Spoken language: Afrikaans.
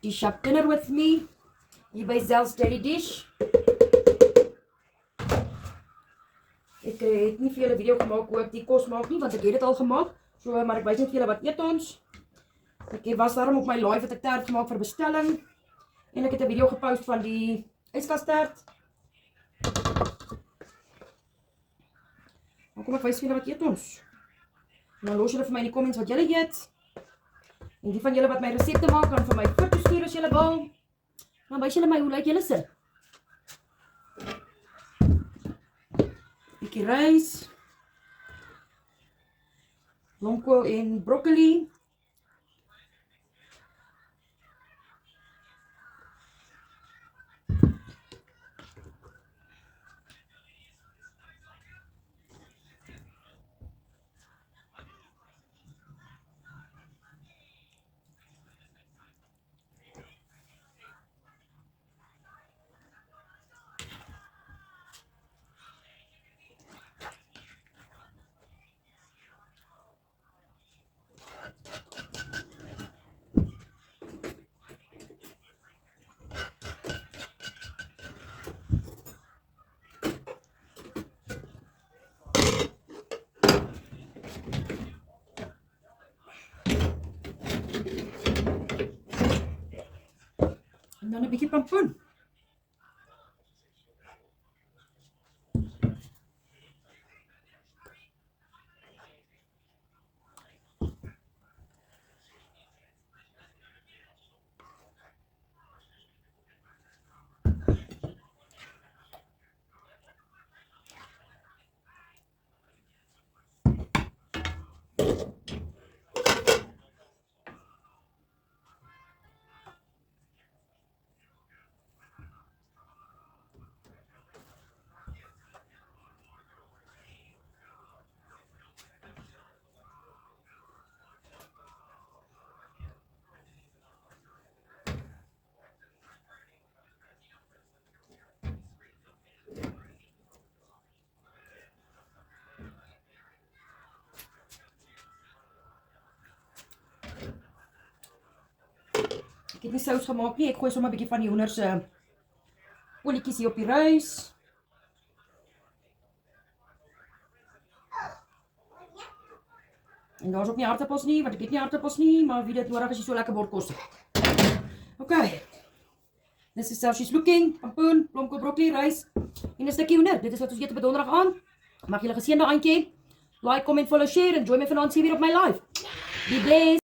dish up dinner with me. Hier by Zell's Daily Dish. Ek het nie vir julle video gemaak hoe ek die kos maak nie, want ek het dit al gemaak. So, maar ek wys net vir julle wat eet ons. Ek was daarom op my live het ek tert gemaak vir bestelling. En ek het 'n video gepost van die yskastert. Maar kom ek wys vir julle wat eet ons. En dan los julle vir my in die comments wat julle eet. En die van julle wat my resepte maak, kan vir my foto's stuur as julle wil. Dan wys julle my hoe lyk julle se. Bietjie rys. Blomkool en broccoli. En dan 'n bietjie pompoen. Ek het nie sous gemaak nie, ek gooi sommer 'n bietjie van die hoender se olietjies hier op die rys. En daar's ook nie aardappels nie, want ek het nie aardappels nie, maar wie dit nodig as jy so lekker bord kos het. Okay. This is how she's looking. Pompoen, blomkool, broccoli, rys en 'n stukkie hoender. Dit is wat ons eet op 'n donderdag aan. Mag julle geseënde aandjie. Like, comment, follow, share en join my vanaand hier weer op my live. Be blessed.